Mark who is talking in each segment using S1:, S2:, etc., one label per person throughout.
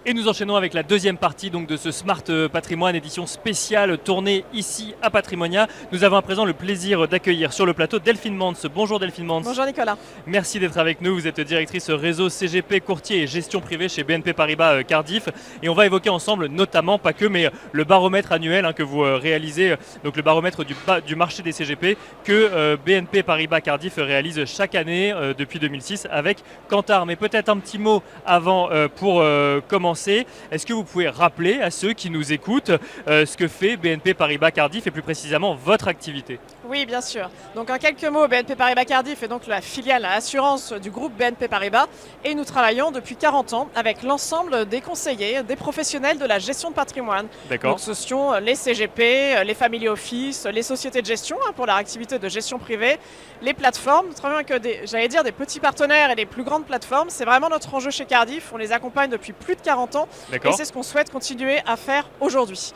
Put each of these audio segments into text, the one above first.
S1: Et nous enchaînons avec la deuxième partie donc, de ce Smart Patrimoine édition spéciale tournée ici à Patrimonia. Nous avons à présent le plaisir d'accueillir sur le plateau Delphine Mans. Bonjour Delphine Mans.
S2: Bonjour Nicolas.
S1: Merci d'être avec nous. Vous êtes directrice réseau CGP courtier et gestion privée chez BNP Paribas Cardiff. Et on va évoquer ensemble notamment, pas que, mais le baromètre annuel que vous réalisez, donc le baromètre du marché des CGP que BNP Paribas Cardiff réalise chaque année depuis 2006 avec Kantar. Mais peut-être un petit mot avant pour commencer. Est-ce que vous pouvez rappeler à ceux qui nous écoutent ce que fait BNP Paribas Cardiff et plus précisément votre activité?
S2: Oui, bien sûr. Donc en quelques mots, BNP Paribas Cardiff est donc la filiale à assurance du groupe BNP Paribas et nous travaillons depuis 40 ans avec l'ensemble des conseillers, des professionnels de la gestion de patrimoine.
S1: D'accord.
S2: Donc ce sont les CGP, les family office, les sociétés de gestion pour leur activité de gestion privée, les plateformes. Nous travaillons avec des petits partenaires et les plus grandes plateformes. C'est vraiment notre enjeu chez Cardiff. On les accompagne depuis plus de 40 ans et c'est ce qu'on souhaite continuer à faire aujourd'hui.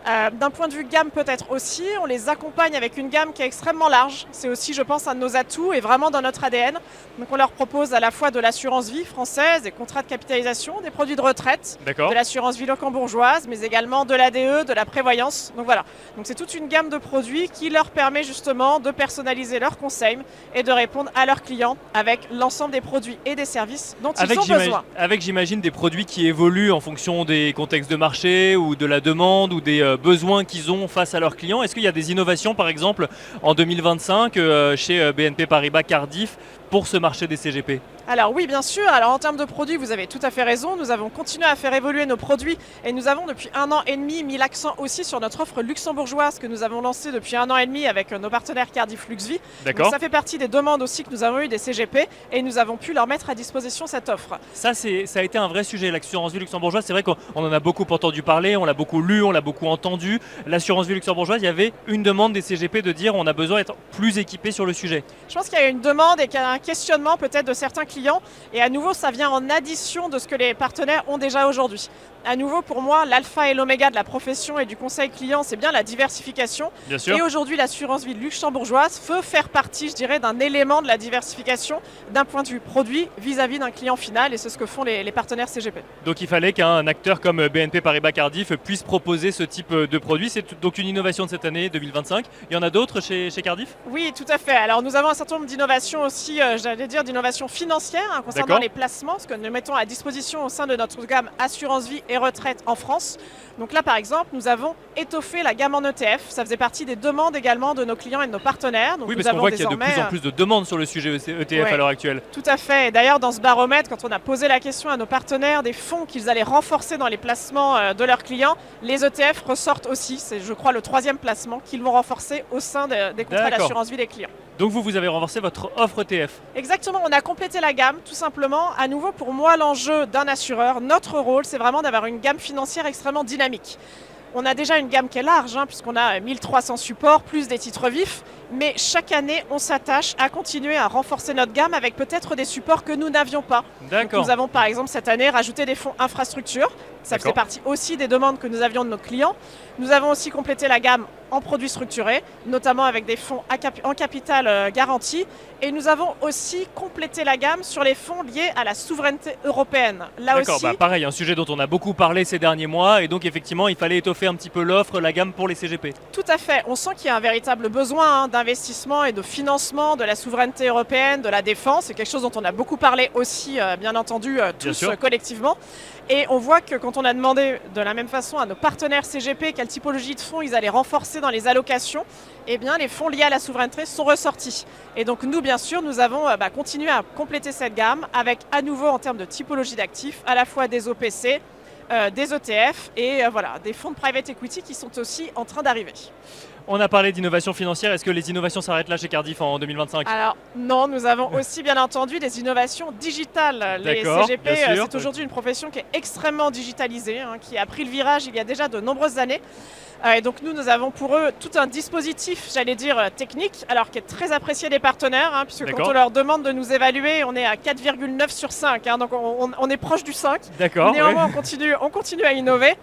S2: D'un point de vue gamme peut-être aussi, on les accompagne avec une gamme qui est extrêmement large. C'est aussi, je pense, un de nos atouts et vraiment dans notre ADN. Donc on leur propose à la fois de l'assurance vie française, des contrats de capitalisation, des produits de retraite, de l'assurance vie luxembourgeoise, mais également de l'ADE, de la prévoyance. Donc voilà, donc c'est toute une gamme de produits qui leur permet justement de personnaliser leurs conseils et de répondre à leurs clients avec l'ensemble des produits et des services dont ils ont besoin.
S1: Avec, j'imagine, des produits qui évoluent en fonction des contextes de marché ou de la demande ou des besoins qu'ils ont face à leurs clients. Est-ce qu'il y a des innovations, par exemple, en 2025 chez BNP Paribas Cardiff pour ce marché des CGP?
S2: Alors oui, bien sûr. Alors en termes de produits, vous avez tout à fait raison. Nous avons continué à faire évoluer nos produits et nous avons depuis 1 an et demi mis l'accent aussi sur notre offre luxembourgeoise que nous avons lancée depuis 1 an et demi avec nos partenaires Cardiff Luxvie. Donc ça fait partie des demandes aussi que nous avons eues des CGP et nous avons pu leur mettre à disposition cette offre.
S1: Ça a été un vrai sujet, l'assurance vie luxembourgeoise. C'est vrai qu'on en a beaucoup entendu parler, on l'a beaucoup lu, on l'a beaucoup entendu. L'assurance vie luxembourgeoise, il y avait une demande des CGP de dire on a besoin d'être plus équipés sur le sujet.
S2: Je pense qu'il y a une demande et qu'il y a un questionnement peut-être de certains clients. Et à nouveau, ça vient en addition de ce que les partenaires ont déjà aujourd'hui. À nouveau, pour moi, l'alpha et l'oméga de la profession et du conseil client, c'est bien la diversification.
S1: Bien sûr.
S2: Et aujourd'hui, l'assurance vie luxembourgeoise peut faire partie, je dirais, d'un élément de la diversification d'un point de vue produit vis-à-vis d'un client final. Et c'est ce que font les partenaires CGP.
S1: Donc il fallait qu'un acteur comme BNP Paribas Cardiff puisse proposer ce type de produit. C'est donc une innovation de cette année 2025. Il y en a d'autres chez Cardiff?
S2: Oui, tout à fait. Alors nous avons un certain nombre d'innovations aussi, j'allais dire d'innovations financières concernant les placements, ce que nous mettons à disposition au sein de notre gamme assurance vie et retraite en France. Donc là, par exemple, nous avons étoffé la gamme en ETF. Ça faisait partie des demandes également de nos clients et de nos partenaires. Donc
S1: oui, parce qu'on voit qu'il y a de plus en plus de demandes sur le sujet ETF à l'heure actuelle.
S2: Tout à fait. Et d'ailleurs, dans ce baromètre, quand on a posé la question à nos partenaires des fonds qu'ils allaient renforcer dans les placements de leurs clients, les ETF ressortent aussi. C'est, je crois, le 3e placement qu'ils vont renforcer au sein des contrats d'assurance vie des clients.
S1: Donc vous avez renforcé votre offre ETF.
S2: Exactement, on a complété la gamme, tout simplement. À nouveau, pour moi, l'enjeu d'un assureur, notre rôle, c'est vraiment d'avoir une gamme financière extrêmement dynamique. On a déjà une gamme qui est large, puisqu'on a 1300 supports, plus des titres vifs. Mais chaque année, on s'attache à continuer à renforcer notre gamme avec peut-être des supports que nous n'avions pas. Donc, nous avons par exemple cette année rajouté des fonds infrastructure. Ça faisait partie aussi des demandes que nous avions de nos clients. Nous avons aussi complété la gamme en produits structurés, notamment avec des fonds en capital garanti. Et nous avons aussi complété la gamme sur les fonds liés à la souveraineté européenne. Là aussi,
S1: pareil, un sujet dont on a beaucoup parlé ces derniers mois. Et donc effectivement, il fallait étoffer un petit peu l'offre, la gamme pour les CGP.
S2: Tout à fait. On sent qu'il y a un véritable besoin d'investissement et de financement de la souveraineté européenne, de la défense. C'est quelque chose dont on a beaucoup parlé aussi, bien entendu, tous collectivement. Et on voit que quand on a demandé de la même façon à nos partenaires CGP quelle typologie de fonds ils allaient renforcer dans les allocations, eh bien les fonds liés à la souveraineté sont ressortis. Et donc nous, bien sûr, nous avons continué à compléter cette gamme avec à nouveau en termes de typologie d'actifs, à la fois des OPC, des ETF et des fonds de private equity qui sont aussi en train d'arriver.
S1: On a parlé d'innovation financière. Est-ce que les innovations s'arrêtent là chez Cardiff en 2025?
S2: Alors non, nous avons aussi bien entendu des innovations digitales. Les CGP, c'est aujourd'hui une profession qui est extrêmement digitalisée, qui a pris le virage il y a déjà de nombreuses années. Et donc nous avons pour eux tout un dispositif, j'allais dire technique, alors qui est très apprécié des partenaires, puisque quand on leur demande de nous évaluer, on est à 4,9 sur 5, donc on est proche du 5.
S1: D'accord.
S2: Néanmoins, on continue à innover.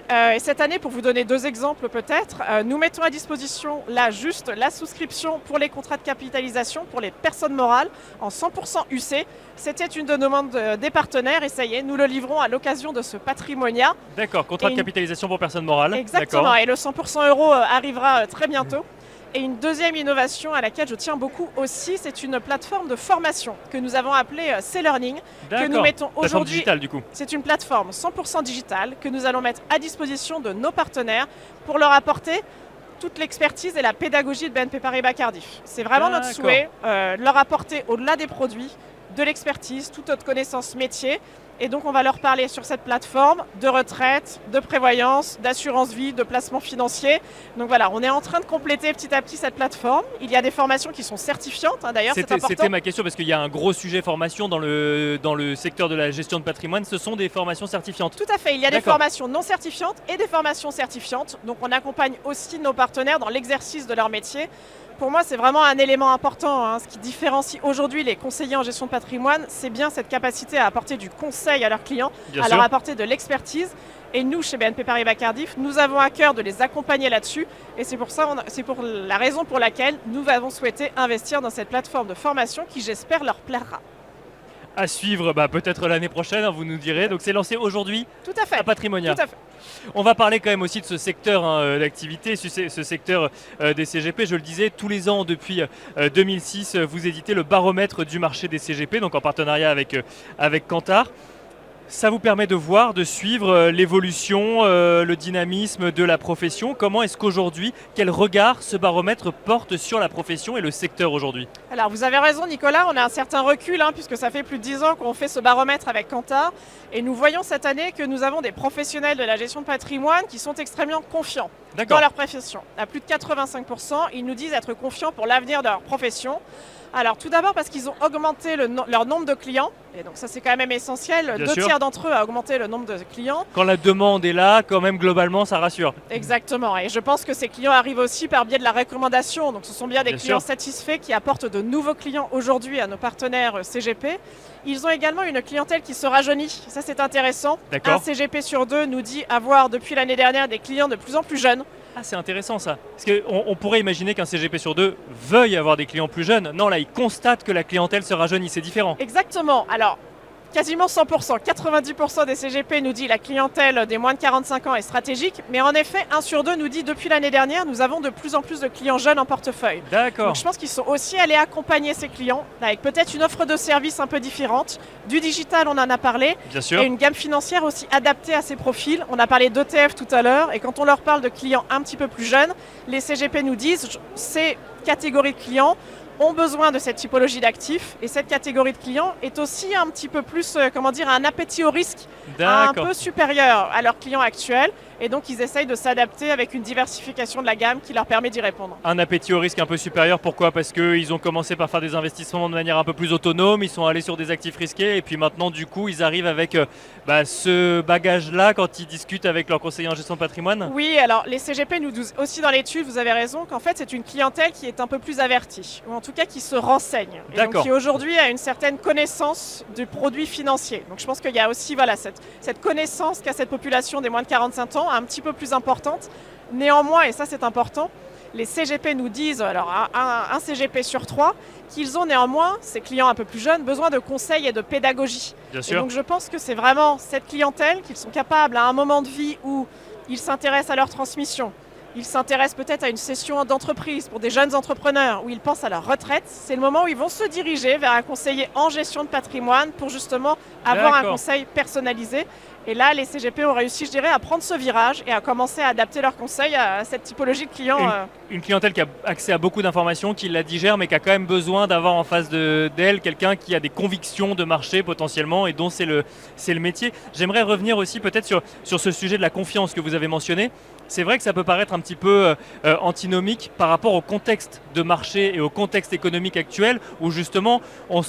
S2: Et cette année, pour vous donner 2 exemples peut-être, nous mettons à disposition là juste la souscription pour les contrats de capitalisation pour les personnes morales en 100% UC. C'était une de nos demandes des partenaires et ça y est, nous le livrons à l'occasion de ce Patrimonia.
S1: D'accord, contrat de capitalisation pour personnes morales.
S2: Exactement,
S1: d'accord.
S2: et le 100% euro arrivera très bientôt. Et une deuxième innovation à laquelle je tiens beaucoup aussi, c'est une plateforme de formation que nous avons appelée C-Learning, que nous mettons
S1: plateforme
S2: aujourd'hui.
S1: digitale du coup.
S2: C'est une plateforme 100% digitale que nous allons mettre à disposition de nos partenaires pour leur apporter toute l'expertise et la pédagogie de BNP Paribas Cardiff. C'est vraiment notre souhait, leur apporter au-delà des produits, de l'expertise, toute notre connaissance métier. Et donc on va leur parler sur cette plateforme de retraite, de prévoyance, d'assurance vie, de placement financier. Donc voilà, on est en train de compléter petit à petit cette plateforme. Il y a des formations qui sont certifiantes, d'ailleurs c'est important.
S1: C'était ma question parce qu'il y a un gros sujet formation dans le secteur de la gestion de patrimoine. Ce sont des formations certifiantes.
S2: Tout à fait, il y a des formations non certifiantes et des formations certifiantes. Donc on accompagne aussi nos partenaires dans l'exercice de leur métier. Pour moi, c'est vraiment un élément important. Ce qui différencie aujourd'hui les conseillers en gestion de patrimoine, c'est bien cette capacité à apporter du conseil à leurs clients, leur apporter de l'expertise. Et nous, chez BNP Paribas Cardiff, nous avons à cœur de les accompagner là-dessus. Et c'est pour la raison pour laquelle nous avons souhaité investir dans cette plateforme de formation qui, j'espère, leur plaira.
S1: À suivre peut-être l'année prochaine, vous nous direz. Donc c'est lancé aujourd'hui à Patrimonia.
S2: Tout à fait.
S1: On va parler quand même aussi de ce secteur d'activité, ce secteur des CGP. Je le disais, tous les ans depuis 2006, vous éditez le baromètre du marché des CGP, donc en partenariat avec Kantar. Ça vous permet de voir, de suivre l'évolution, le dynamisme de la profession. Comment est-ce qu'aujourd'hui, quel regard ce baromètre porte sur la profession et le secteur aujourd'hui?
S2: Alors vous avez raison Nicolas, on a un certain recul puisque ça fait plus de 10 ans qu'on fait ce baromètre avec Kantar. Et nous voyons cette année que nous avons des professionnels de la gestion de patrimoine qui sont extrêmement confiants dans leur profession. À plus de 85%, ils nous disent être confiants pour l'avenir de leur profession. Alors tout d'abord parce qu'ils ont augmenté leur nombre de clients, et donc ça c'est quand même essentiel, 2/3 d'entre eux a augmenté le nombre de clients.
S1: Quand la demande est là, quand même globalement ça rassure.
S2: Exactement, et je pense que ces clients arrivent aussi par biais de la recommandation, donc ce sont bien des clients satisfaits qui apportent de nouveaux clients aujourd'hui à nos partenaires CGP. Ils ont également une clientèle qui se rajeunit, ça c'est intéressant. Un CGP sur 2 nous dit avoir depuis l'année dernière des clients de plus en plus jeunes.
S1: Ah, c'est intéressant ça. Parce qu'on pourrait imaginer qu'un CGP sur 2 veuille avoir des clients plus jeunes. Non, là, il constate que la clientèle se rajeunit, c'est différent.
S2: Exactement. Alors, quasiment 100%, 90% des CGP nous dit la clientèle des moins de 45 ans est stratégique. Mais en effet, 1 sur 2 nous dit depuis l'année dernière, nous avons de plus en plus de clients jeunes en portefeuille.
S1: D'accord.
S2: Donc je pense qu'ils sont aussi allés accompagner ces clients avec peut-être une offre de service un peu différente. Du digital, on en a parlé.
S1: Bien sûr.
S2: Et une gamme financière aussi adaptée à ces profils. On a parlé d'ETF tout à l'heure. Et quand on leur parle de clients un petit peu plus jeunes, les CGP nous disent ces catégories de clients ont besoin de cette typologie d'actifs et cette catégorie de clients est aussi un petit peu plus, un appétit au risque un peu supérieur à leurs clients actuels et donc ils essayent de s'adapter avec une diversification de la gamme qui leur permet d'y répondre.
S1: Un appétit au risque un peu supérieur, pourquoi? Parce qu'ils ont commencé par faire des investissements de manière un peu plus autonome, ils sont allés sur des actifs risqués et puis maintenant du coup ils arrivent avec ce bagage-là quand ils discutent avec leurs conseillers en gestion de patrimoine.
S2: Oui, alors les CGP nous disent aussi dans l'étude, vous avez raison, qu'en fait c'est une clientèle qui est un peu plus avertie, ou en tout cas qui se renseigne, et donc qui aujourd'hui a une certaine connaissance du produit financier. Donc je pense qu'il y a aussi cette connaissance qu'a cette population des moins de 45 ans, un petit peu plus importante. Néanmoins, et ça c'est important, les CGP nous disent, alors un CGP sur 3, qu'ils ont néanmoins, ces clients un peu plus jeunes, besoin de conseils et de pédagogie.
S1: Bien sûr.
S2: Et donc je pense que c'est vraiment cette clientèle qu'ils sont capables à un moment de vie où ils s'intéressent à leur transmission, ils s'intéressent peut-être à une session d'entreprise pour des jeunes entrepreneurs, où ils pensent à leur retraite. C'est le moment où ils vont se diriger vers un conseiller en gestion de patrimoine pour justement avoir un conseil personnalisé. Et là, les CGP ont réussi, je dirais, à prendre ce virage et à commencer à adapter leurs conseils à cette typologie de clients.
S1: Une clientèle qui a accès à beaucoup d'informations, qui la digère, mais qui a quand même besoin d'avoir en face d'elle quelqu'un qui a des convictions de marché potentiellement et dont c'est le métier. J'aimerais revenir aussi peut-être sur ce sujet de la confiance que vous avez mentionné. C'est vrai que ça peut paraître un petit peu antinomique par rapport au contexte de marché et au contexte économique actuel où justement on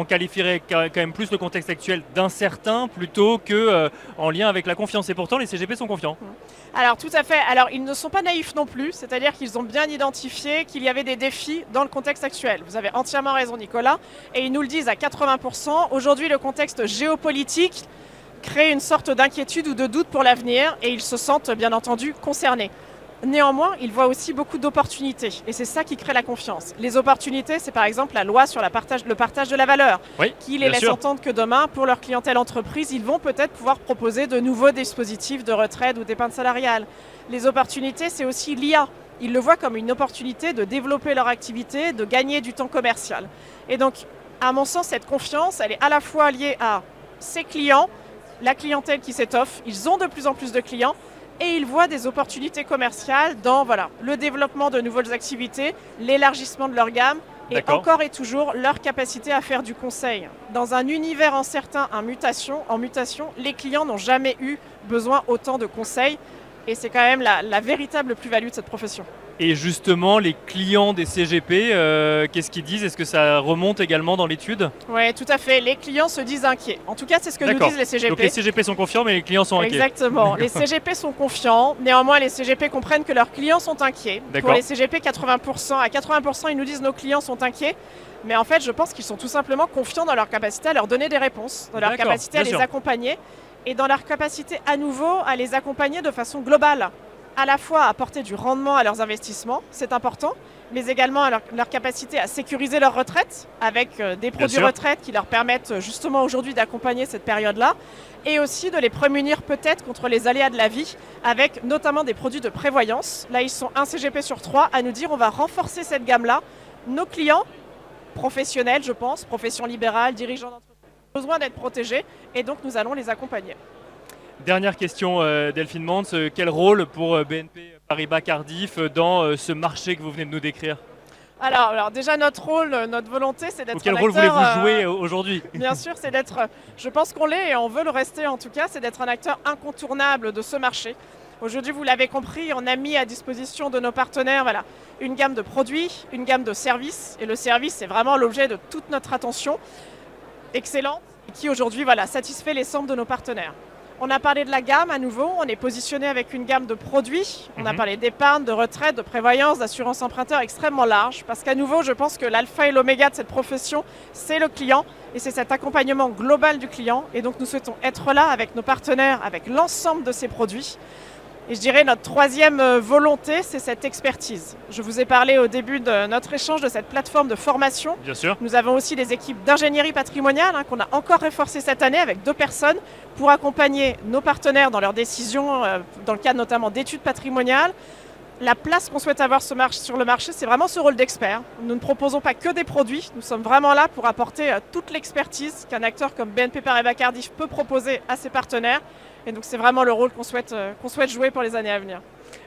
S1: qualifierait quand même plus le contexte actuel d'incertain plutôt qu'en lien avec la confiance. Et pourtant les CGP sont confiants.
S2: Alors tout à fait, alors ils ne sont pas naïfs non plus, c'est-à-dire qu'ils ont bien identifié qu'il y avait des défis dans le contexte actuel. Vous avez entièrement raison Nicolas, et ils nous le disent à 80%. Aujourd'hui le contexte géopolitique crée une sorte d'inquiétude ou de doute pour l'avenir et ils se sentent bien entendu concernés. Néanmoins, ils voient aussi beaucoup d'opportunités et c'est ça qui crée la confiance. Les opportunités, c'est par exemple la loi sur le partage de la valeur
S1: Oui,
S2: qui les
S1: bien
S2: laisse
S1: sûr.
S2: entendre que demain, pour leur clientèle entreprise, ils vont peut-être pouvoir proposer de nouveaux dispositifs de retraite ou d'épargne salariale. Les opportunités, c'est aussi l'IA. Ils le voient comme une opportunité de développer leur activité, de gagner du temps commercial. Et donc, à mon sens, cette confiance, elle est à la fois liée à ces clients, la clientèle qui s'étoffe, ils ont de plus en plus de clients, et ils voient des opportunités commerciales dans le développement de nouvelles activités, l'élargissement de leur gamme et
S1: D'accord.
S2: encore et toujours leur capacité à faire du conseil. Dans un univers incertain en mutation, les clients n'ont jamais eu besoin autant de conseils et c'est quand même la véritable plus-value de cette profession.
S1: Et justement, les clients des CGP, qu'est-ce qu'ils disent? Est-ce que ça remonte également dans l'étude?
S2: Oui, tout à fait. Les clients se disent inquiets. En tout cas, c'est ce que nous
S1: D'accord.
S2: disent les CGP.
S1: Donc les CGP sont confiants, mais les clients sont inquiets.
S2: Exactement. Les CGP sont confiants. Néanmoins, les CGP comprennent que leurs clients sont inquiets.
S1: D'accord.
S2: Pour les CGP, 80%, ils nous disent nos clients sont inquiets. Mais en fait, je pense qu'ils sont tout simplement confiants dans leur capacité à leur donner des réponses, dans leur
S1: D'accord,
S2: capacité à
S1: bien
S2: les
S1: sûr.
S2: accompagner et dans leur capacité à nouveau à les accompagner de façon globale. À la fois à apporter du rendement à leurs investissements, c'est important, mais également à leur capacité à sécuriser leur retraite avec des produits
S1: sûr.
S2: retraite qui leur permettent justement aujourd'hui d'accompagner cette période-là et aussi de les prémunir peut-être contre les aléas de la vie avec notamment des produits de prévoyance. Là, ils sont un CGP sur 3 à nous dire on va renforcer cette gamme-là. Nos clients, professionnels je pense, profession libérale, dirigeants d'entreprise, ont besoin d'être protégés et donc nous allons les accompagner.
S1: Dernière question, Delphine Mans, quel rôle pour BNP Paribas Cardiff dans ce marché que vous venez de nous décrire?
S2: Alors déjà notre rôle, notre volonté, c'est d'être
S1: Ou quel
S2: un
S1: rôle
S2: acteur,
S1: voulez-vous jouer aujourd'hui?
S2: Bien sûr, c'est d'être, je pense qu'on l'est et on veut le rester en tout cas, c'est d'être un acteur incontournable de ce marché. Aujourd'hui, vous l'avez compris, on a mis à disposition de nos partenaires une gamme de produits, une gamme de services. Et le service, c'est vraiment l'objet de toute notre attention, excellente, et qui aujourd'hui satisfait l'ensemble de nos partenaires. On a parlé de la gamme à nouveau, on est positionné avec une gamme de produits. On a parlé d'épargne, de retraite, de prévoyance, d'assurance emprunteur extrêmement large. Parce qu'à nouveau, je pense que l'alpha et l'oméga de cette profession, c'est le client. Et c'est cet accompagnement global du client. Et donc nous souhaitons être là avec nos partenaires, avec l'ensemble de ces produits. Et je dirais notre troisième volonté, c'est cette expertise. Je vous ai parlé au début de notre échange de cette plateforme de formation.
S1: Bien sûr.
S2: Nous avons aussi des équipes d'ingénierie patrimoniale qu'on a encore renforcées cette année avec 2 personnes pour accompagner nos partenaires dans leurs décisions, dans le cadre notamment d'études patrimoniales. La place qu'on souhaite avoir sur le marché, c'est vraiment ce rôle d'expert. Nous ne proposons pas que des produits, nous sommes vraiment là pour apporter toute l'expertise qu'un acteur comme BNP Paribas Cardiff peut proposer à ses partenaires. Et donc c'est vraiment le rôle qu'on souhaite jouer pour les années à venir.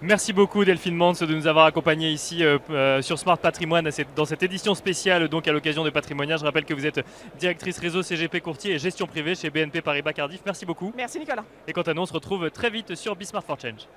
S1: Merci beaucoup Delphine Mans de nous avoir accompagnés ici sur Smart Patrimoine dans cette édition spéciale donc à l'occasion de Patrimonia. Je rappelle que vous êtes directrice réseau CGP courtier et gestion privée chez BNP Paribas Cardiff. Merci beaucoup.
S2: Merci Nicolas.
S1: Et quant à nous, on se retrouve très vite sur Be Smart for Change.